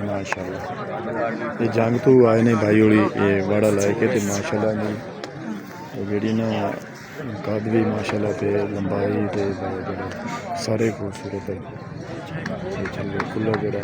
माशाअल्लाह ये जंग तो आए ने भाई होली ये वाड़ा लाए के ते माशाअल्लाह ने जेड़ी ना कद भी माशाअल्लाह ते लंबाई ते सारे खूबसूरत है चलो खुला जरा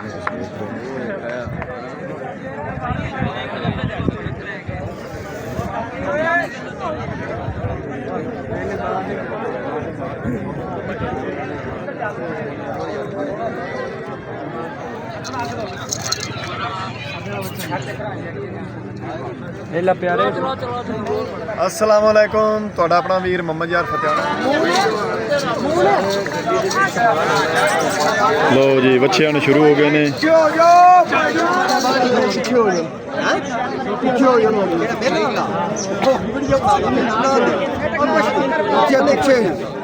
अस्सलाम वालेकुम तुहाडा अपना वीर मोहम्मद यार फतेहाना। लो जी बच्चे आने शुरू हो गए ने।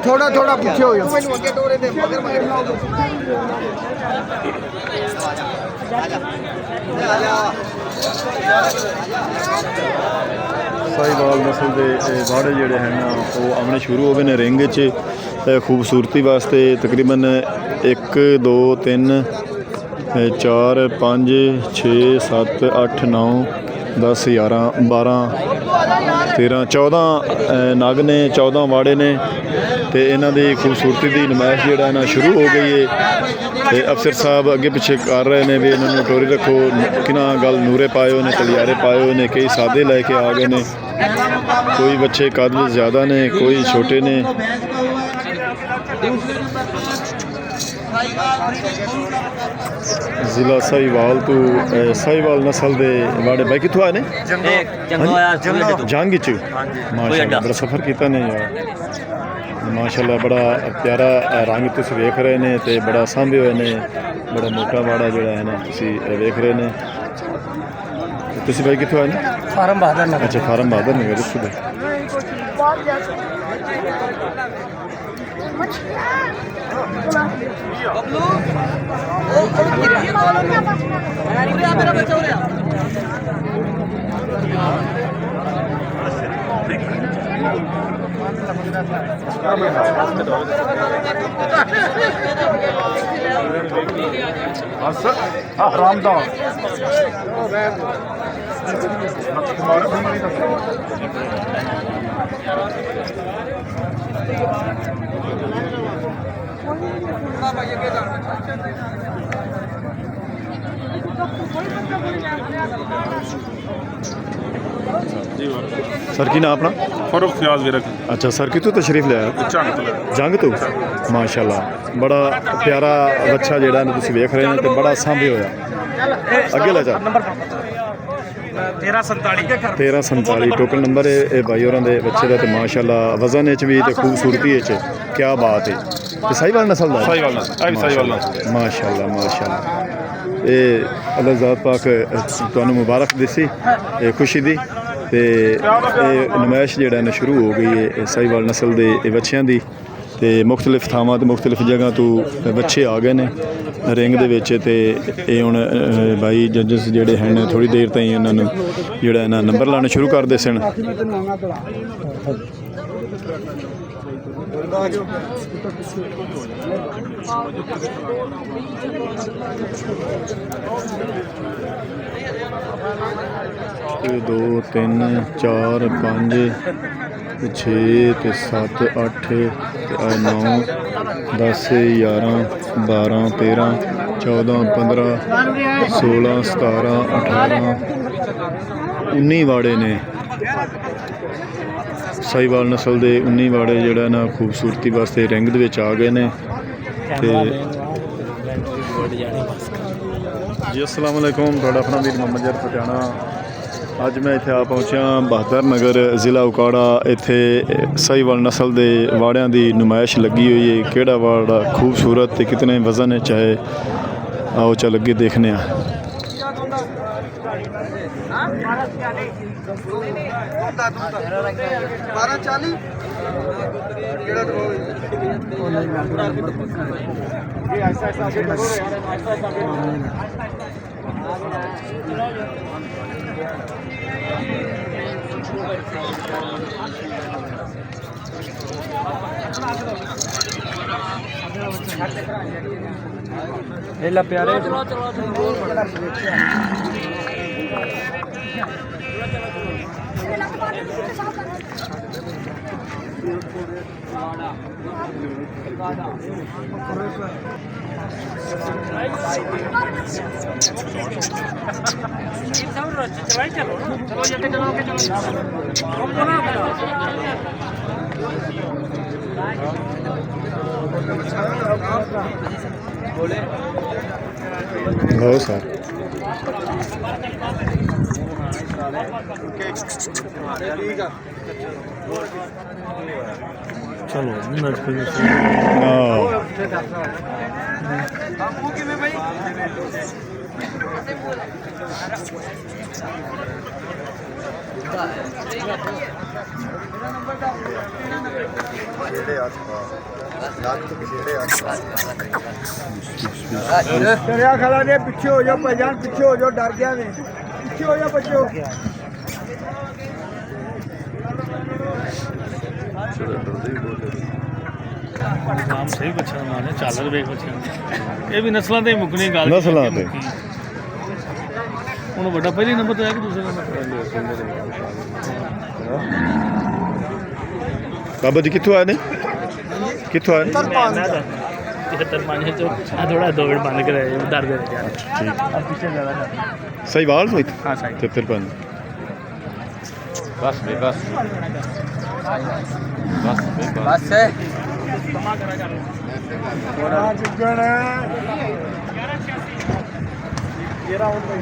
थोड़ा थोड़ा पीछे हो जाओ। साहिवाल नस्ल के वाड़े जोड़े हैं ना वो आने शुरू हो गए ने रिंग च खूबसूरती वास्ते तकरीबन 1 2 3 4 5 6 7 8 9 10 11 12 13 14 नग ने 14 वाड़े ने तो इन्हों की खूबसूरती की नुमाइश जोड़ा ना शुरू हो गई है। अफसर साहब अगे पिछे कर रहे हैं भी इन्होंने टोरी रखो कि गल नूरे पाए हुए ने तलियारे पाए हुए ने कई सादे लैके आ गए ने कोई बच्चे कद ज़्यादा ने कोई छोटे ने। जिला साहिवाल तो साहिवाल नस्ल के वाड़े भाई कितों आए ने जंग च माशाअल्लाह बड़ा सफ़र किया ने यार माशाअल्लाह बड़ा प्यारा रंग तुम वेख रहे हैं तो बड़ा सांभे हुए ने बड़ा मोटा वाड़ा जोड़ा है ना तुम वेख रहे हैं। तुम भाई कितों आए फार्म बहादुर नगर। अच्छा फार्म बहादुर नगर इस रामदास सर की नाम अपना फरूक फयाज विरक। अच्छा सर कितों तशरीफ लिया जंग तो माशाअल्लाह बड़ा प्यारा बच्चा जोड़ा तुम वेख रहे हैं तो बड़ा सांभे होया अगे ला 1347 टोकन नंबर है भाई और बच्चे का तो माशाअल्लाह वजन भी तो खूबसूरती क्या बात है। साहिवाल नस्ल का माशाअल्लाह माशाअल्लाह ये अल्लाह ज़ात पाक तुहानू मुबारक दिसी खुशी दी ते नुमाइश जिहड़ा ना शुरू हो गई है साहिवाल नस्ल के बच्चों की तो मुख्तलिफ थावां ते मुख्तलिफ जगह तो बच्चे आ गए ने रिंग दे विच ते हुण भाई जजेस जिहड़े हैं थोड़ी देर ताईं इन्हां जिहड़ा ना नंबर लाने शुरू कर दे सन। दो तीन चार पाँच 6 ते 7 8 9 10 11 12 13 14 15 16 17 18 19 वाड़े ने साहिवाल नस्ल के 19 वाड़े जोड़ा ना खूबसूरती वास्ते रिंग दे विच आ गए ने जी। अस्सलाम वालेकुम तुहाडा अपना वीर मोहम्मद यार फतेहाना। अज मैं इत्थे आ पहुँचा बहादुर नगर जिला उकाड़ा। इत्थे साहिवाल नस्ल के वाड़ियां की नुमाइश लगी हुई है किहड़ा वाड़ा खूबसूरत ते कितने वजन चाहे आओ चल अगे देखने। ला प्यारे लो सर चलो खाला ने पीछे हो जाओ भाईजान, पीछे हो जाओ, डर गया ने, पीछे हो जाओ बच्चों। नाम सही बच्चा माने चालर वेख बच्चे ये भी नस्लों ते मुकनी गल नस्लों ते ਹੁਣ ਵੱਡਾ ਪਹਿਲੇ ਨੰਬਰ ਤੇ ਆ ਕਿ ਦੂਸਰੇ ਨੰਬਰ ਤੇ बाबा जी कितों आए ने कितों आए तरपाने जो थोड़ा 2 मिनट बंद करे डर गए यार ठीक अब पीछे ज्यादा सही बाल हुई हां सही 53 बस बस बस बस है थोड़ा चिकन है ये राउंड में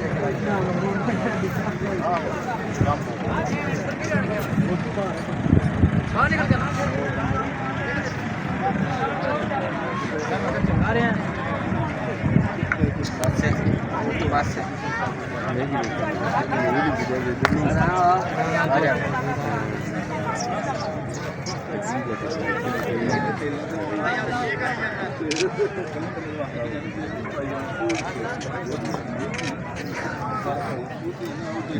बाहर निकल जाना आ रहे हैं बस से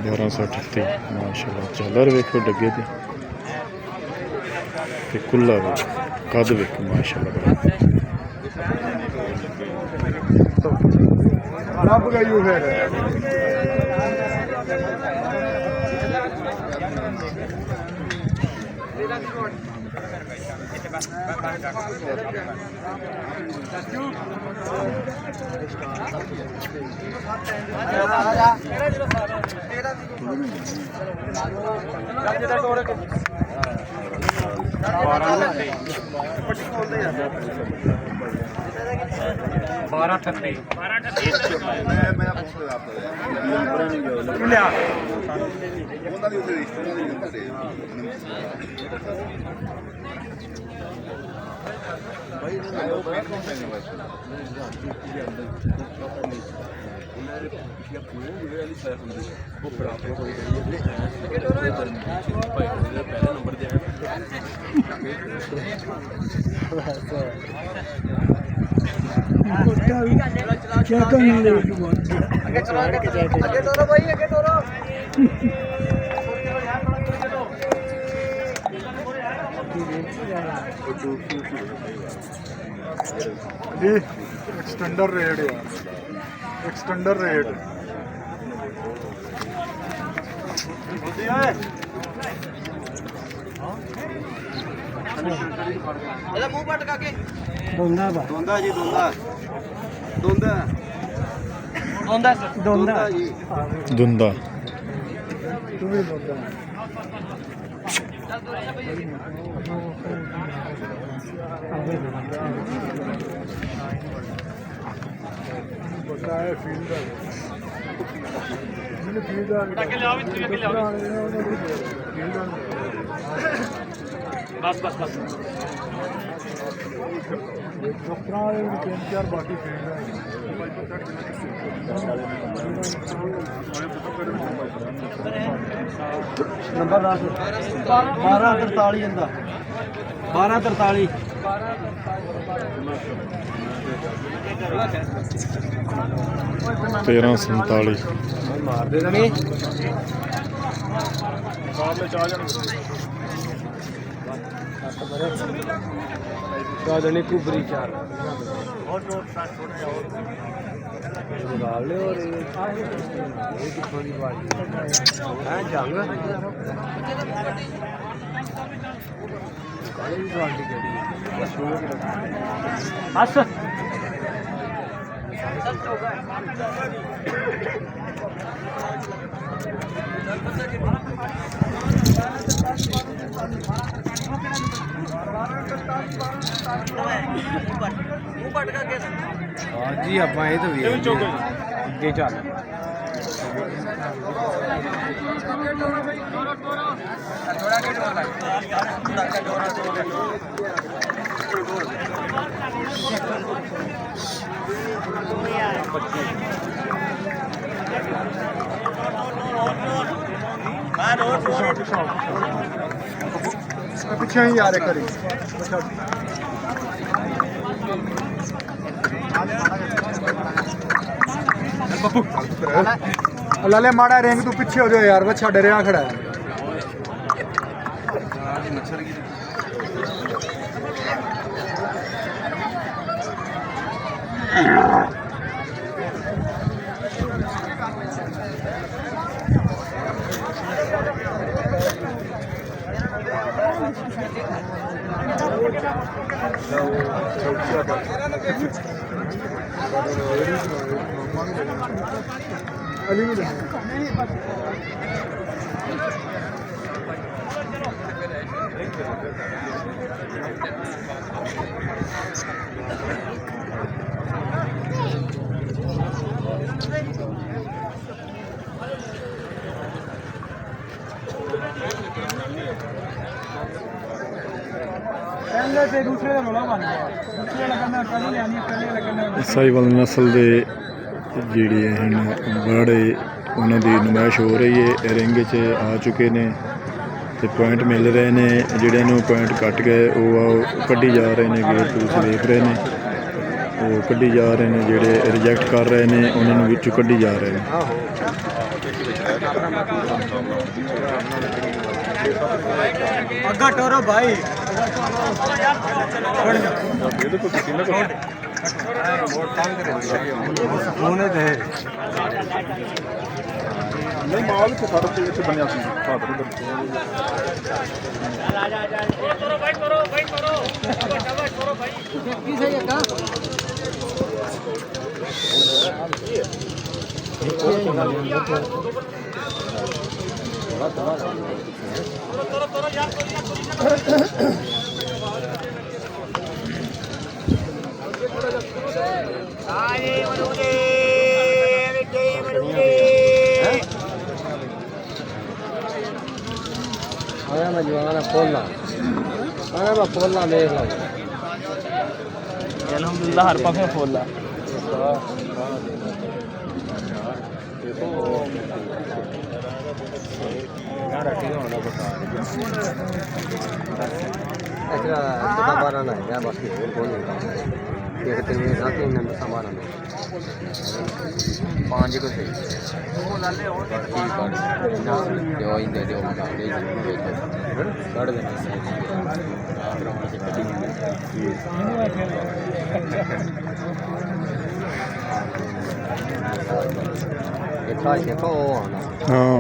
बारह सौ अठत्ती माशाल्लाह चालर वेखो डगे ते कुल्ला वेख कद वेख माशाल्लाह रब गई फिर क्या करेंगे आगे चलो आगे तोरो भाई आगे तोरो जी एक्सटेंडर रेट यार एक्सटेंडर रेट मुंह पटका के दोंदा जी दोंदा दोंदा दोंदा दोंदा जी दुंदा तू भी दोंदा बताया फील्ड मैंने फील्ड आके ले आओ इतने के ले आओ बस बस बस डॉक्टरां वाले 3-4 बाकी फील्ड है नंबर 12:43 इंदा 12:43 13:47 मार दे देंगे चादनी कुबरी चार जी आप तो भी अगे चल पिछे ही आ रहे करी लाले माड़ा रेंग तू पीछे हो जाओ यार बच्चा डरिया खड़ा है ਸਾਹੀਵਾਲ ਨਸਲ ਦੇ ਜਿਹੜੇ ਹਨ ਬਾੜੇ ਉਹਨਾਂ ਦੀ ਨੁਮਾਇਸ਼ ਹੋ ਰਹੀ ਹੈ। ਰਿੰਗ 'ਚ ਆ ਚੁੱਕੇ ਨੇ ਤੇ ਪੁਆਇੰਟ ਮਿਲ ਰਹੇ ਨੇ। ਜਿਹੜਿਆਂ ਨੂੰ ਪੁਆਇੰਟ ਕੱਟ ਗਏ ਉਹ ਕੱਢੀ ਜਾ ਰਹੇ ਨੇ। ਗੇਟ ਤੁਸੀਂ ਦੇਖ ਰਹੇ ਨੇ ਉਹ ਕੱਢੀ ਜਾ ਰਹੇ ਨੇ। ਜਿਹੜੇ ਰਿਜੈਕਟ ਕਰ ਰਹੇ ਨੇ ਉਹਨਾਂ ਨੂੰ ਵਿੱਚੋਂ ਕੱਢੀ ਜਾ ਰਹੇ ਨੇ। ਅੱਗਾ ਟੋਰੋ ਭਾਈ नहीं माल तो सारा तो इतने बनया सी फादर उधर मैं जवाना खोलना मैं खोलना देख लो अल्हम्दुलिल्लाह हर पासे खोलना बारह ना है बस एक दिन में साथ ही नंबर संभाला पाँच को सही दो इंदे दो साढ़े हाँ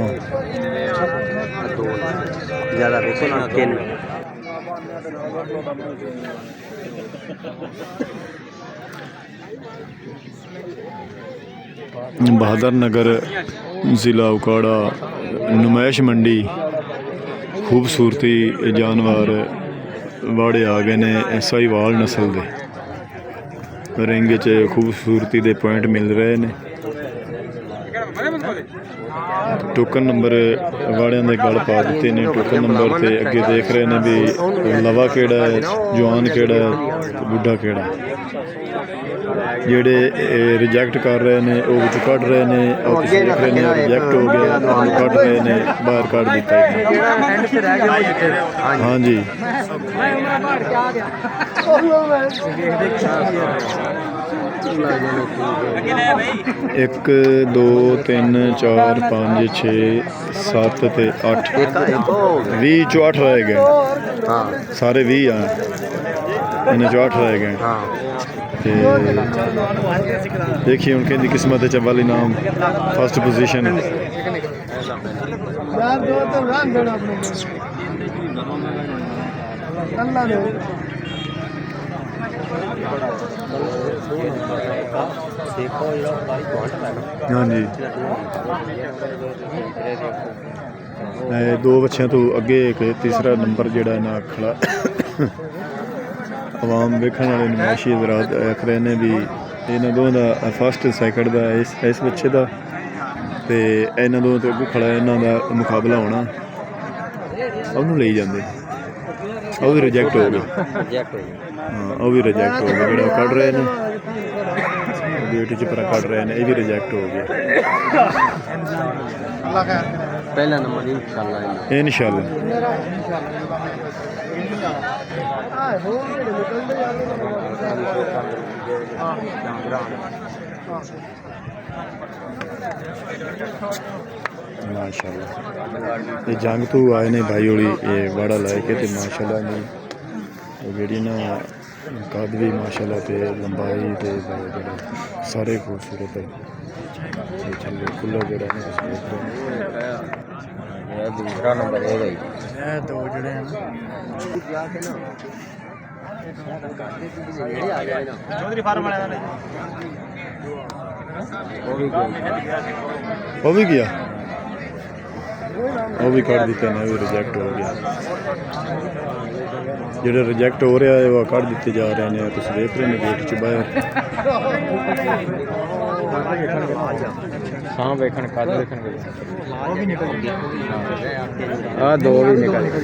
ज़्यादा देखो ना तीन बहादुर नगर ज़िला उकाड़ा नुमाइश मंडी खूबसूरती जानवर वाड़े आ गए ने। साहीवाल नस्ल के रिंग च खूबसूरती दे पॉइंट मिल रहे ने। टोकन नंबर वाड़ियां दे गल पा दिते ने। टोकन नंबर से अगे देख रहे हैं भी लवा केड़ा है, जवान केड़ा है, बुढ़ा केड़ा। जेड़े रिजैक्ट कर रहे हैं वो विच कढ़ रहे हैं और देख रहे हैं रिजैक्ट हो गया कढ़ रहे हैं बाहर कढ़ दिता है। हाँ जी 1 2 3 4 5 6 7 ਤੇ 8 20 ਚੋਂ 8 ਰਹਿ ਗਏ हाँ ਸਾਰੇ 20 ਆ ਇਹਨਾਂ ਚੋਂ 8 ਰਹਿ ਗਏ हाँ ਤੇ ਦੇਖੀ ਹੁਣ ਕਹਿੰਦੀ ਕਿਸਮਤ ਚ ਵਾਲੀ ਨਾਮ ਫਸਟ ਪੋਜੀਸ਼ਨ ਹਾਂਜੀ ਇਹ ਦੋ ਬੱਚਿਆਂ ਤੋਂ ਅੱਗੇ ਇੱਕ ਤੀਸਰਾ ਨੰਬਰ ਜਿਹੜਾ ਨਾ ਖੜਾ ਆਵਾਮ ਵੇਖਣ ਵਾਲੇ ਨਮਾਇਸ਼ੀ ਜ਼ਰਾਤ ਆਖ ਰਹੇ ਨੇ ਵੀ ਇਹਨਾਂ ਦੋਵਾਂ ਦਾ ਫਸਟ ਸੈਕਿੰਡ ਦਾ ਇਸ ਬੱਚੇ ਦਾ ਤੇ ਇਹਨਾਂ ਦੋਵਾਂ ਤੋਂ ਅੱਗੇ ਖੜਾ ਇਹਨਾਂ ਦਾ ਮੁਕਾਬਲਾ ਹੋਣਾ ਉਹਨੂੰ ਲਈ ਜਾਂਦੇ ਉਹ ਵੀ ਰਿਜੈਕਟ ਹੋ ਗਏ ਹਾਂ ਉਹ ਵੀ ਰਿਜੈਕਟ ਹੋ ਗਏ ਜਿਹੜਾ ਉਹ ਕੱਢ ਰਹੇ ਨੇ ਗੇਟ 'ਚ ਪਰਾ ਕੱਢ ਰਹੇ ਨੇ ਇਹ ਵੀ ਰਿਜੈਕਟ ਹੋ ਗਿਆ पहला नंबर इंशाल्लाह ਇਨਸ਼ਾਅੱਲਾ ਮਾਸ਼ਾਅੱਲਾ ਇਹ ਜੰਗ ਤੋਂ ਆਏ ਨੇ ਭਾਈ ਹੋਲੀ ਇਹ ਵਾੜਾ ਲੈ ਕੇ ਤੇ ਮਾਸ਼ਾਅੱਲਾ ਨੇ ਉਹ ਜਿਹੜੀ ਨਾ ਕੱਦ ਵੀ ਮਾਸ਼ਾਅੱਲਾ ਤੇ ਲੰਬਾਈ ਤੇ ਜਿਹੜਾ ਸਾਰੇ ਖੂਬਸੂਰਤ ਹੈ ਤੇ ਚੱਲੇ ਖੁੱਲਾ ਜਿਹੜਾ ਨਾ ਤੁਸੀਂ ਦੇਖ ਰਹੇ ਹੋ ये दूसरा नंबर है भाई ਇਹ ਦੋ ਜਿਹੜੇ ਹਨ ਚੌਧਰੀ ਫਾਰਮ ਵਾਲਿਆਂ ਦਾ ਉਹ ਵੀ ਗਿਆ ਉਹ ਵੀ ਕੱਢ ਦਿੱਤੇ ਨੇ ਉਹ ਵੀ ਰਿਜੈਕਟ ਹੋ ਗਿਆ ਜਿਹੜੇ ਰਿਜੈਕਟ ਹੋ ਰਿਹਾ ਹੈ ਉਹ ਕੱਢ ਦਿੱਤੇ ਜਾ ਰਹੇ ਨੇ ਤੁਸੀਂ ਦੇਖ ਰਹੇ ਨੇ ਗੇਟ 'ਚ ਬਾਹਰ हाँ वेखन कद वेखन वो भी निकल गया हां दो भी निकल गए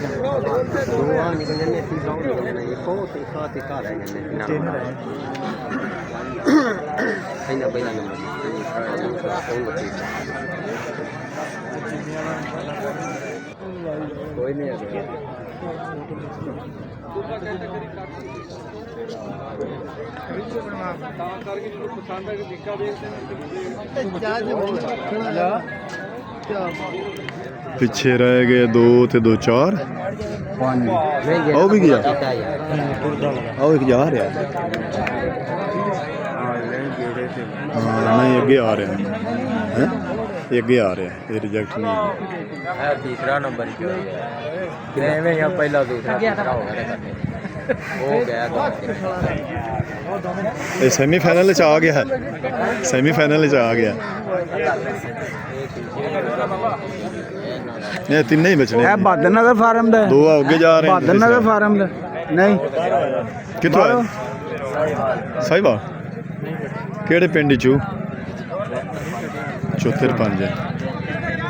दो आ निकल जाने तीसरा निकल जाना ये को तीसरा तीसरा रह गए ना पहला नंबर कोई नहीं है ਪਿੱਛੇ ਰਹਿ ਗਏ 2 ਤੇ 2 4 ਉਹ ਵੀ ਗਿਆ ਉਹ ਇੱਕ ਜਾ ਰਿਹਾ ਹਾਂ ਨਹੀਂ ਅੱਗੇ ਆ ਰਿਹਾ ਹੈ ਇਹ ਅੱਗੇ ਆ ਰਿਹਾ ਇਹ ਰਿਜੈਕਟ ਨਹੀਂ है तीसरा नंबर नहीं में या पहला दूसरा तीसरा हो गया हो गया ਇਹ ਸੈਮੀਫਾਈਨਲ 'ਚ ਆ ਗਿਆ ਹੈ ਸੈਮੀਫਾਈਨਲ 'ਚ ਆ ਗਿਆ ਇਹ ਤਿੰਨੇ ਹੀ ਬਚਣੇ ਇਹ ਬਹਾਦਰ ਨਗਰ ਫਾਰਮ ਦਾ ਦੋ ਅੱਗੇ ਜਾ ਰਹੇ ਨੇ ਬਹਾਦਰ ਨਗਰ ਫਾਰਮ ਦਾ ਨਹੀਂ ਕਿੱਥੋਂ ਆਏ ਸਾਹਿਬਾ ਕਿਹੜੇ ਪਿੰਡ 'ਚੋਂ 74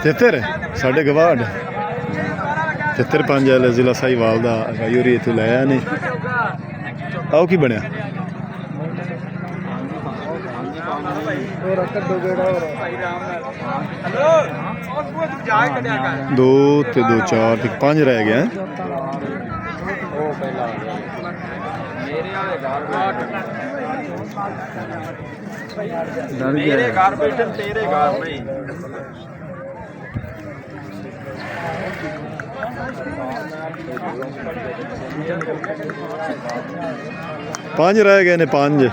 73 ਸਾਡੇ ਗਵਾੜ 73 ਵਾਲੇ ਜ਼ਿਲ੍ਹਾ ਸਾਹੀਵਾਲ ਦਾ ਗਾਇਰੀ ਇੱਥੋਂ ਲੈ ਆਇਆ ਨੇ ਆਓ ਕੀ ਬਣਿਆ ਦੋ ਤੇ 2 4 ਤੇ 5 ਰਹਿ ਗਏ मेरे घर बैठे तेरे घर नहीं 5 ਰਹਿ ਗਏ ਨੇ 5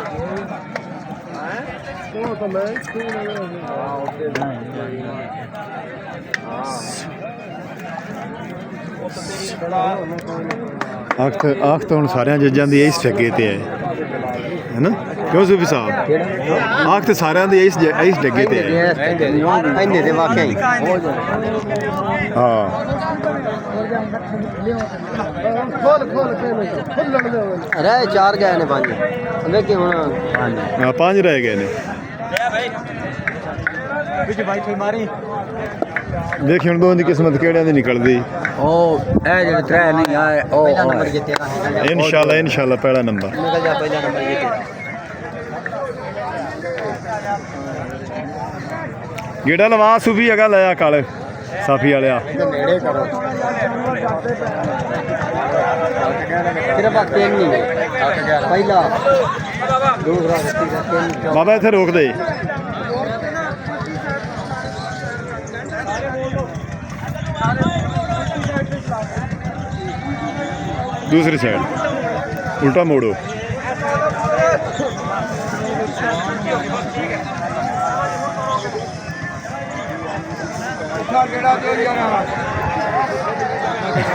ਆਖ ਤਾਂ ਹੁਣ ਸਾਰਿਆਂ ਜੱਜਾਂ ਦੀ ਇਸ ਠੱਗੇ ਤੇ ਹੈ ਨਾ ਕਿਉਂ ਸੁਫੀ ਸਾਹਿਬ ਆਖ ਤੇ ਸਾਰਿਆਂ ਦੀ ਇਸ ਠੱਗੇ ਤੇ ਹੈ ਇੰਨੇ ਦੇ ਵਾਕਿਆ ਹੀ ਹਾਂ ਰਹਿ 4 ਗਏ ਨੇ 5 ਵੇਖੀ ਹੁਣ ਹਾਂ 5 ਰਹਿ ਗਏ ਨੇ ਦੇਖੀ ਹੁਣ ਦੋਵਾਂ ਦੀ ਕਿਸਮਤ ਕਿਹੜਿਆਂ ਦੀ ਨਿਕਲਦੀ ਉਹ ਇਹ ਜਿਹੜੇ ਤਰੇ ਨਹੀਂ ਆਏ ਉਹ ਪਹਿਲਾ ਨੰਬਰ ਜੇ ਤੇਰਾ ਹੈ ਇਨਸ਼ਾਅੱਲਾ ਪਹਿਲਾ ਨੰਬਰ ਨਿਕਲ ਜਾ ਪਹਿਲਾ ਨੰਬਰ ਜੇ ਤੇਰਾ ਗੇੜਾ ਲਵਾ ਸੁਫੀ ਹੈਗਾ ਲਿਆ ਕੱਲ ਸਾਫੀ ਵਾਲਿਆ ਨੇੜੇ ਕਰੋ ਸਿਰਫ ਆ ਤਿੰਨ ਹੀ ਪਹਿਲਾ ਦੂਸਰਾ ਤੀਸਰਾ ਤਿੰਨ ਬਾਬਾ ਇੱਥੇ ਰੋਕ ਦੇ दूसरी साइड उल्टा मोड़ो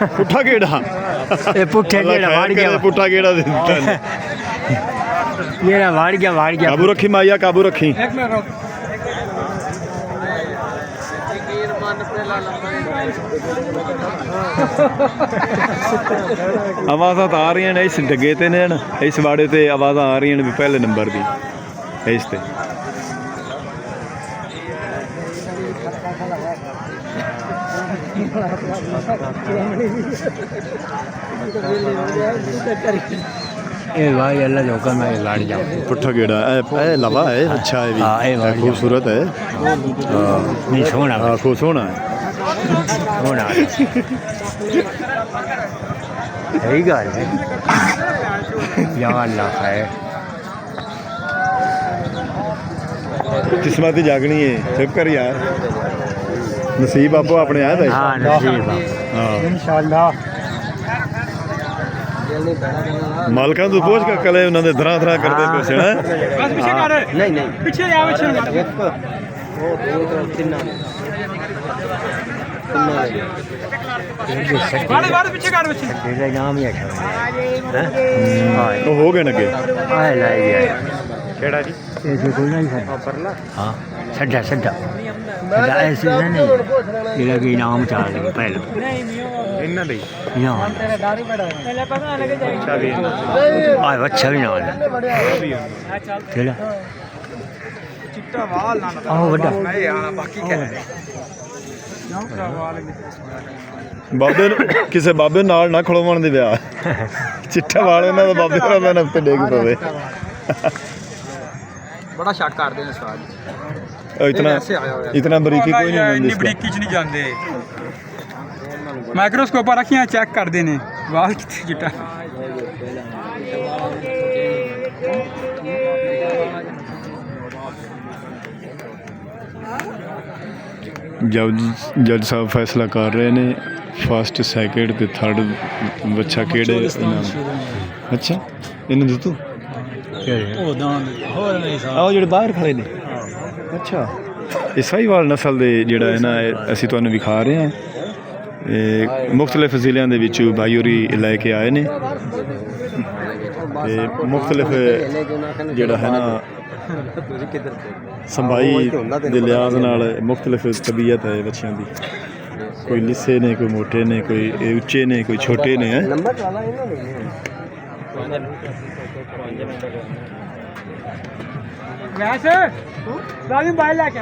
पुट्ठा गेड़ा पुट्ठे गेड़ा वाड़ गया पुट्ठा गेड़ा मेरा वाड़ गया काबू रखी माइया काबू रखी आवाज़ आ रही हैं इस डगे ते ने इस वाड़े ते आवाज़ आ रही हैं भी पहले नंबर दी इस ते ए भाई अल्लाह जो हुक्म है वाड़ जाओ पुट्ठा गेड़ा ए लवा है अच्छा है हाँ, ये भी वाड़ खूबसूरत है नहीं सोना हाँ खूब सोना है सोना सही गल है या अल्लाह है किस्मत ही जागनी है चुप कर यार नसीब आपो अपने आया था हाँ नसीब हाँ इंशाअल्लाह मालकां तू पूछ के कले उन्होंने धरा धरा करते पैसे ना बस पीछे कर नहीं नहीं पीछे जा पीछे एक वो दो तीन बाड़ पीछे कर पीछे तेरा नाम ही है तो हो गए नगे आए लाई गया केड़ा जी ये जो कोई नहीं है परला हाँ सड्डा सड्डा सड्डा ऐसे नहीं तेरा भी नाम चाल लगे पहले इन्ना दे यहाँ अच्छा भी आए अच्छा भी नाल तेरा चिट्टा वाल ना आओ बड़ा नहीं यार बाकी क्या है ਬਾਬੇ ਕਿਸੇ ਬਾਬੇ ਨਾਲ ਨਾ ਖਲੋਵਣ ਦੇ ਵਿਆਹ ਚਿੱਟਾ ਵਾਲ ਇਹਨਾਂ ਦਾ ਬਾਬੇ ਦਾ ਨਾ ਉੱਤੇ ਡੇਗ ਪਵੇ बड़ा शक करते हैं उस्ताद इतना बरीकी कोई नहीं इतनी बरीकी च नहीं जाते माइक्रोस्कोप रखियां चेक करते हैं वाल कितने चिट्टा जज साहब फैसला कर रहे ने फस्ट सैकेंड ते थर्ड बच्चा केड़े अच्छा इन्हें दित्तू आओ ਜਿਹੜੇ ਬਾਹਰ ਖੜੇ ਨੇ ਅੱਛਾ ਇਹ ਸਾਹੀਵਾਲ ਨਸਲ ਦੇ ਜਿਹੜਾ ਹੈ ਨਾ ਅਸੀਂ ਤੁਹਾਨੂੰ ਵਿਖਾ ਰਹੇ ਹਾਂ ਇਹ ਮੁxtਲਿਫ ਜ਼ਿਲ੍ਹਿਆਂ ਦੇ ਵਿੱਚ ਭਾਈ ਹੋਰੀ ਲੈ ਕੇ ਆਏ ਨੇ ਤੇ ਮੁxtਲਿਫ ਜਿਹੜਾ ਹੈ ਨਾ ਸੰਭਾਈ ਦੇ ਲਿਹਾਜ਼ ਨਾਲ ਮੁxtਲਿਫ ਤਬੀਅਤ ਹੈ ਬੱਚਿਆਂ ਦੀ ਕੋਈ ਲਿੱਸੇ ਨੇ ਕੋਈ ਮੋਟੇ ਨੇ ਕੋਈ ਉੱਚੇ ਨੇ ਕੋਈ ਛੋਟੇ ਨੇ ਹੈ वैसे रानी बाहर लेके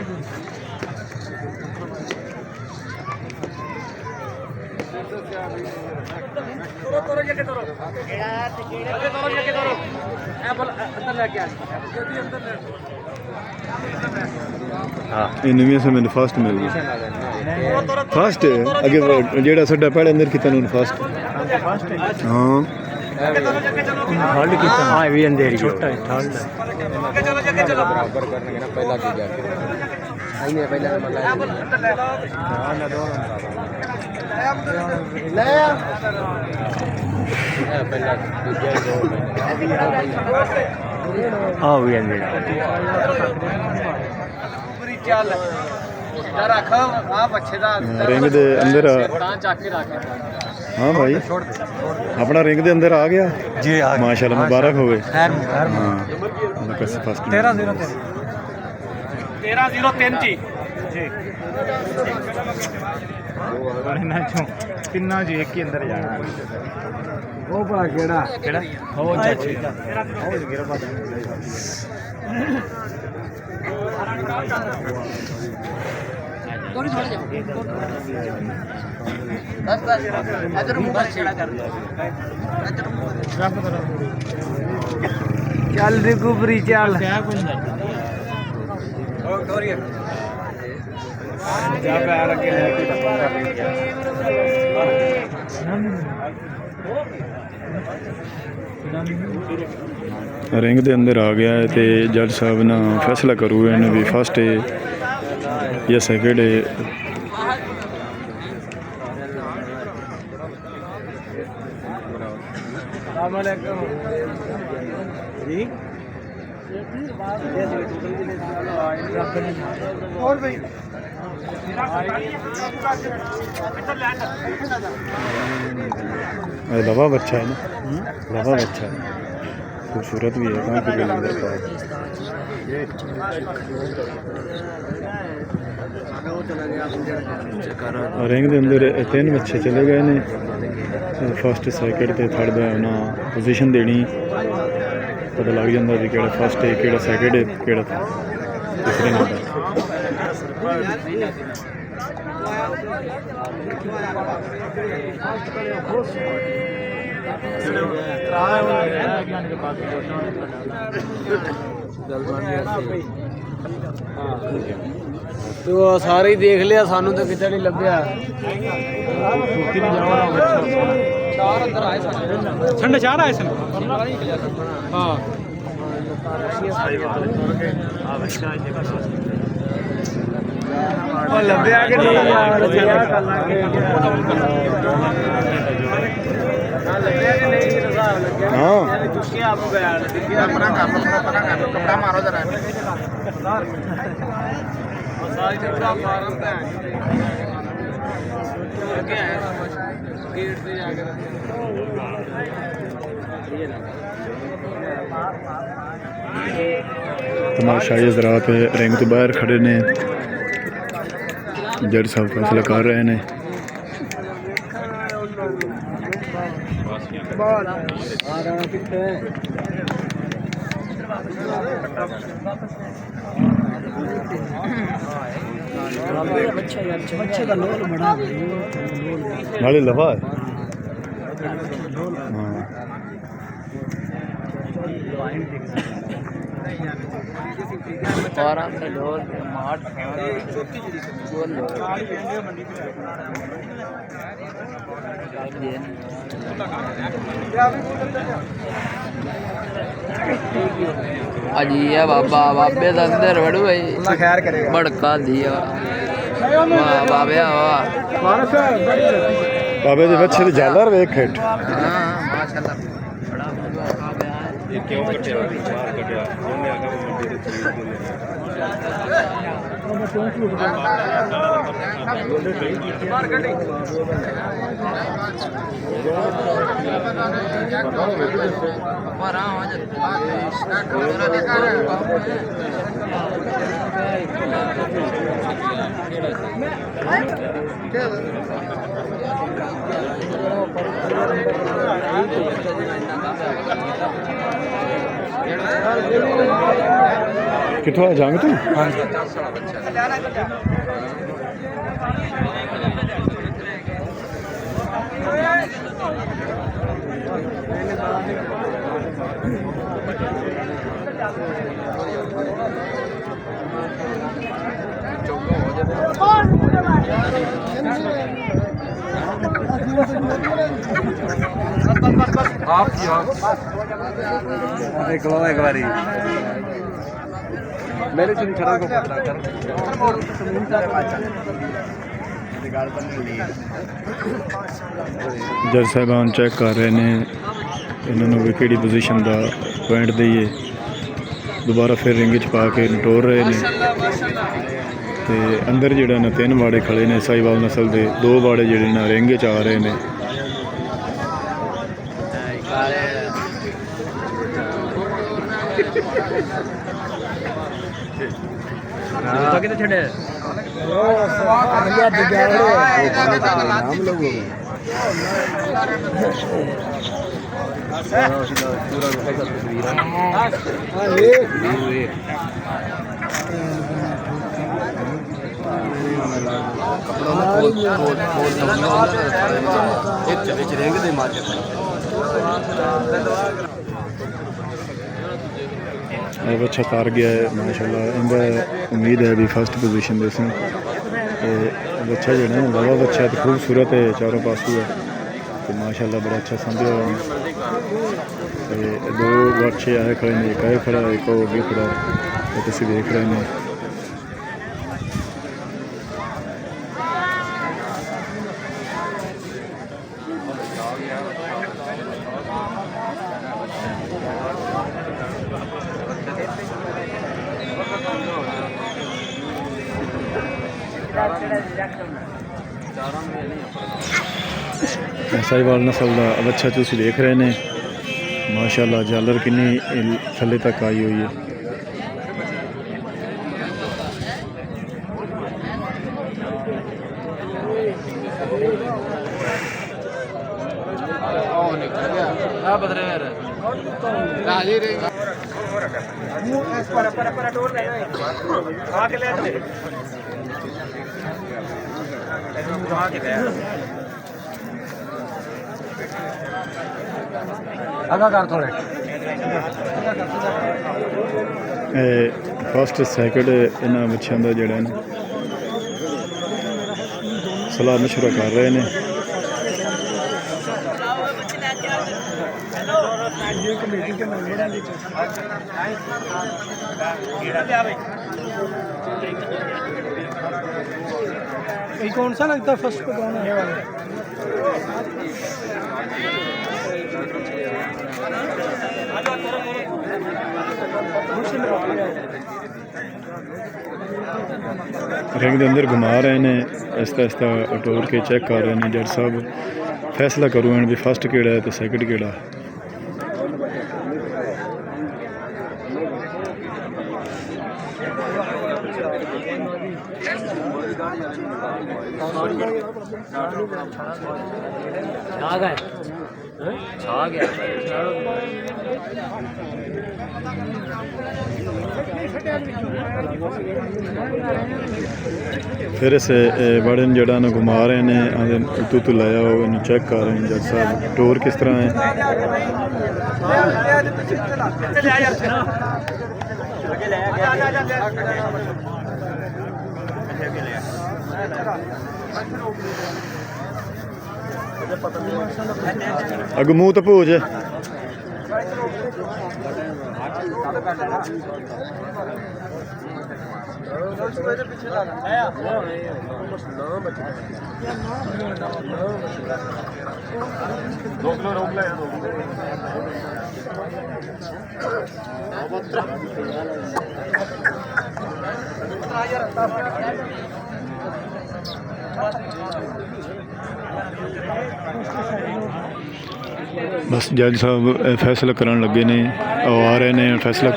ਇਹ ਨਵੀਂ ਸੇ ਮੈਨੂੰ ਫਸਟ ਮਿਲ ਗਈ ਫਸਟ ਅੱਗੇ ਜਿਹੜਾ ਸਾਡਾ ਪਹਿਲੇ ਅੰਦਰ ਕੀਤਾ ਨੂੰ ਫਸਟ ਹਾਂ ठंड की हाँ भी अंधेरी छोटा है ठंड चलो चलो बराबर करने ना पहला की जा आई ने पहला नंबर ले पहला दूसरा हाँ भी अंधेरा चल रख आ बच्चे दा रिंग दे अंदर ਚੱਕ ਕੇ ਰੱਖ हाँ भाई अपना रिंग दे अंदर आ गया जी हाँ माशाल्लाह मुबारक हो गए खैर हाँ अल्लाह का फर्स्ट 1303 जी किन्ना जी एक ही अंदर जाना वो बड़ा केड़ा केड़ा हो चाची चल रिकवरी चल ਰਿੰਗ ਦੇ ਅੰਦਰ ਆ ਗਿਆ ਹੈ ਤੇ ਜੱਜ ਸਾਹਿਬ ਨਾ ਫੈਸਲਾ ਕਰੂ ਇਹਨੇ ਵੀ ਫਸਟ ਹੈ ਜਾਂ ਸੈਕਿੰਡ ਹੈ। लवा बच्चा है ना, लवा बच्चा है, खूबसूरत भी है। कहाँ के अंदर का रिंग के अंदर 3 बच्चे चले गए ने। फस्ट सैकेंड ते थर्ड है ना पोजीशन देनी, पता लग जाता भी केड़ा फस्ट है केड़ा सैकेंड है केड़ा तीसरे नंबर। तो सारे ही देख लिया, सानू तो कितना नहीं लभ्या। ठंडे चार आए सन। हाँ लभ्या कि नहीं यार, हाँ कपड़ा मारो जरा तमाशाई हज़रात रिंग तो बाहर खड़े ने, जज साहब फैसला कर रहे हैं। नाले लवा है। हाँ अजी बाबा बाबे का अंदर बड़ू भाई खैर करेगा। भड़का दिया वाह बाबे वाह बाबे दे बच्चे दी झालर वेख हेठ। माशाल्लाह क्यों कटिया बाहर कटिया ਉਹਨੇ ਆਗਾ कितों जाएंगे तुम? देख लो एक बारी मेरे से खड़ा को पकड़ा कर जज साहबान चेक कर रहे हैं इन्होंने भी किहड़ी पोजीशन का पॉइंट दईए। दोबारा फिर रिंग च पा के टोर रहे हैं। तो अंदर जिहड़ा ना 3 वाड़े खड़े ने साहिवाल नस्ल के, 2 वाड़े जिहड़े ना रिंग च आ रहे हैं। कितने छड़े अब अच्छा तार गया है माशाल्लाह। इनका उम्मीद है भी फर्स्ट पोजीशन दे सन। बच्चा जो है लवा बच्चा तो खूबसूरत है चारों पासों है तो माशाल्लाह बड़ा अच्छा समझे दो बच्चे आए खड़े ने एक आए खड़ा एक और भी खड़ा तो तुम देख रहे हैं साहिवाल नस्ल का बच्चा तुम देख रहे हैं माशाल्लाह झालर किन्नी थले तक आई हुई है आगा कर थोड़े फस्ट सैकंड इन्होंने बच्चों का जोड़ा सलाह मशवरा कर रहे हैं कौन सा लगता है फर्स्ट को कौन है वाले रिंग के अंदर घुमा रहे हैं आहिस्ता आहिस्ता टोर के चेक कर रहे हैं जज साहब फैसला करो भी फस्ट केड़ा है तो सैकंड केड़ा फिर इस बड़े जड़ा ना घुमा रहे हैं तू लाया हो इन चेक कर रहे हैं जज साहब टोर किस तरह है अग मुँह तो भोज बस जज साहब फैसला करन लगे ने आ रहे ने फैसला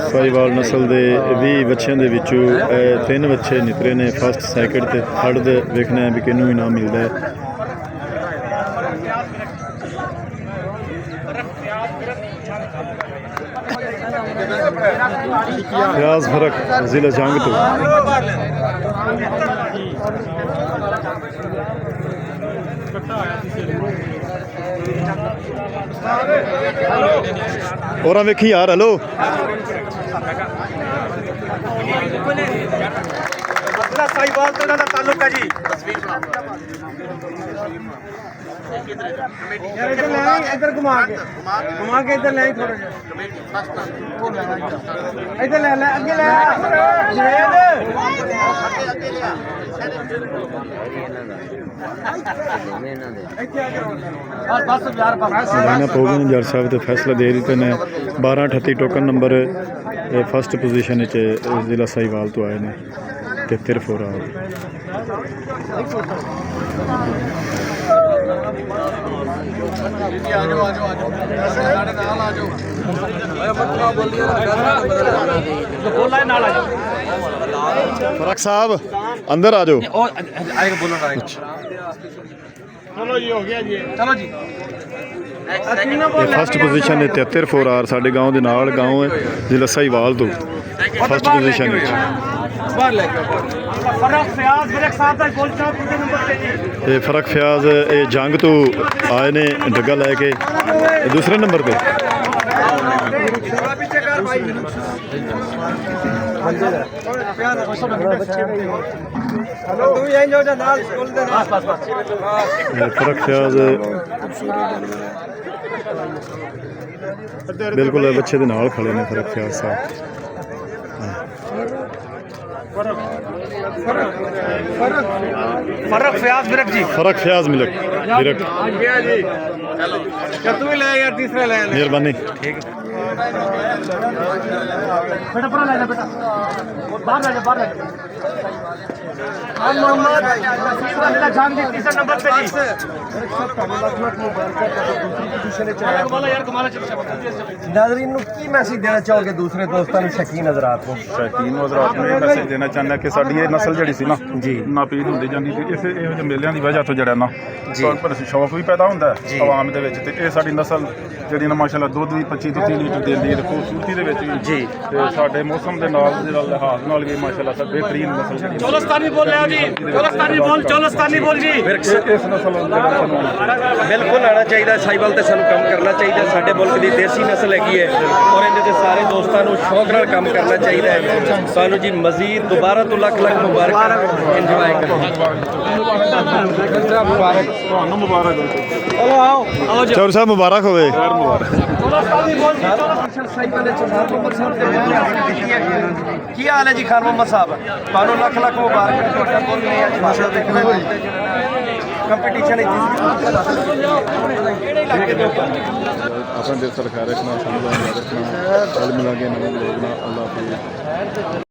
साहिवाल नस्ल के 20 बच्चों के विचों 3 बच्चे नितरे ने फस्ट सैकंड ते थर्ड दे देखना है भी किनू इनाम मिलता है फयाज फरक जिला जंग तो और वेखी यार हेलो साहिवाल तो इन्हां दा ताल्लुक है जी यार इधर ले इधर घुमा के इधर ले थोड़ा इधर ले ले आगे ले लाइना पोगन जज साहब तो फैसला दे दिते ने 12-38 टोकन नंबर फस्ट पोजीशन जिला साहिवाल तो आए ने 73 फोर फरक साहब अंदर आ जाओ चलो जी हो गया जी चलो जी ਇਹ ਫਸਟ ਪੋਜੀਸ਼ਨ ਹੈ 73 4 ਆਰ ਸਾਡੇ ਗਾਉਂ ਦੇ ਨਾਲ ਗਾਉਂ ਹੈ ਜ਼ਿਲ੍ਹਾ ਸਾਹੀਵਾਲ ਤੋਂ ਫਸਟ ਪੋਜੀਸ਼ਨ ਵਿੱਚ ਇਹ ਫਰਕ ਫਿਆਜ਼ ਇਹ ਜੰਗ ਤੋਂ ਆਏ ਨੇ ਡੱਗਾ ਲੈ ਕੇ ਇਹ ਦੂਸਰੇ ਨੰਬਰ ਤੇ फरक फियाज बिल्कुल बच्चे दे नाल खड़े ने फरक फियाज साहब फर्क फयाज बिरक जी फरक फियाज मिलक बिरक तू ही ले यार तीसरा ले मेहरबानी बेटा परा ले जा बेटा बाहर ले जा बाहर ले मोहम्मद नसीब वाला जान जी तीसरा नंबर पे जी नाज़रीन ਨੂੰ ਕੀ ਮੈਸੇਜ ਦੇਣਾ ਚਾਹੋਗੇ ਦੂਸਰੇ ਦੋਸਤਾਂ ਨੂੰ ਸ਼ਕੀਨ ਹਜ਼ਰਾਤ ਨੂੰ ਸ਼ੌਕੀਨ ਹਜ਼ਰਾਤ ਨੂੰ ਇਹ ਮੈਸੇਜ ਦੇਣਾ ਚਾਹੁੰਦਾ ਕਿ ਸਾਡੀ ਇਹ ਨਸਲ ਜਿਹੜੀ ਸੀ ਨਾ ਜੀ ਨਾਪੀਦ ਹੁੰਦੀ ਜਾਂਦੀ ਸੀ ਇਸੇ ਇਹੋ ਜਿਹੇ ਮੇਲਿਆਂ ਦੀ ਵਜ੍ਹਾ ਤੋਂ ਜਿਹੜਾ ਨਾ ਪਰ ਸ਼ੌਕ ਵੀ ਪੈਦਾ ਹੁੰਦਾ ਹੈ ਆਵਾਮ ਦੇ ਵਿੱਚ ਤੇ ਇਹ ਸਾਡੀ ਨਸਲ ਜਿਹੜੀ ਨਾ ਮਾਸ਼ਾਅੱਲਾ ਦੁੱਧ ਵੀ 25 ਤੋਂ 30 ਲੀਟਰ ਦਿੰਦੀ ਹੈ ਤੇ ਖੂਬਸੂਰਤੀ ਦੇ ਵਿੱਚ ਵੀ ਜੀ ਤੇ ਸਾਡੇ ਮੌਸਮ ਦੇ ਨਾਲ ਜਿਹੜਾ ਲਿਹਾਜ਼ ਨਾਲ ਵੀ ਮਾਸ਼ਾਅੱਲਾ ਸਭ ਬਿਹਤਰੀਨ ਨਸਲ ਜਿਹੜੀ चौलस्तानी बोल रहे हो जी चौलस्तानी बोल जी ਇਸ ਨਸਲ ਬਿਲਕੁਲ ਆਉਣਾ ਚਾਹੀਦਾ ਸਾਈਵਾਲ ਤੇ ਸਾਨੂੰ ਕੰਮ ਕਰਨਾ ਚਾਹੀਦਾ ਸਾਡੇ ਮੁਲਕ ਦੀ ਦੇਸੀ ਨਸਲ ਹੈਗੀ ਹੈ ਔਰ ਇਹਦੇ ਤੇ ਸਾਰੇ ਦੋਸਤਾਂ ਨੂੰ ਸ਼ੌਕ ਨਾਲ ਕੰਮ ਕਰਨਾ ਚਾਹੀਦਾ ਹੈ ਸਾਨੂੰ ਜੀ ਮਜ਼ੀਦ ਦੁਬਾਰਾ ਤੋਂ ਲੱਖ ਲੱਖ ਮੁਬਾਰਕ ਇੰਜੋਏ ਕਰੋ ਮੁਬਾਰਕ ਤੁਹਾਨੂੰ ਮੁਬਾਰਕ ਹੋਵੇ ਚਲੋ ਆਓ चौर साहब मुबारक होवे ਕੀ ਹਾਲ ਹੈ ਜੀ ਖਾਨ ਮੁਹੰਮਦ ਸਾਹਿਬ ਤੁਹਾਨੂੰ ਲੱਖ ਲੱਖ ਮੁਬਾਰਕ ਤੁਹਾਡਾ ਬੋਲ ਨਹੀਂ ਅੱਜ ਮਾਸ਼ਾ ਦੇਖਣਾ ਕੰਪੀਟੀਸ਼ਨ ਹੈ अपना दिल सरकार रखना समझा रखना कल मिला के नवा लोग ना अल्लाह हाफिज़।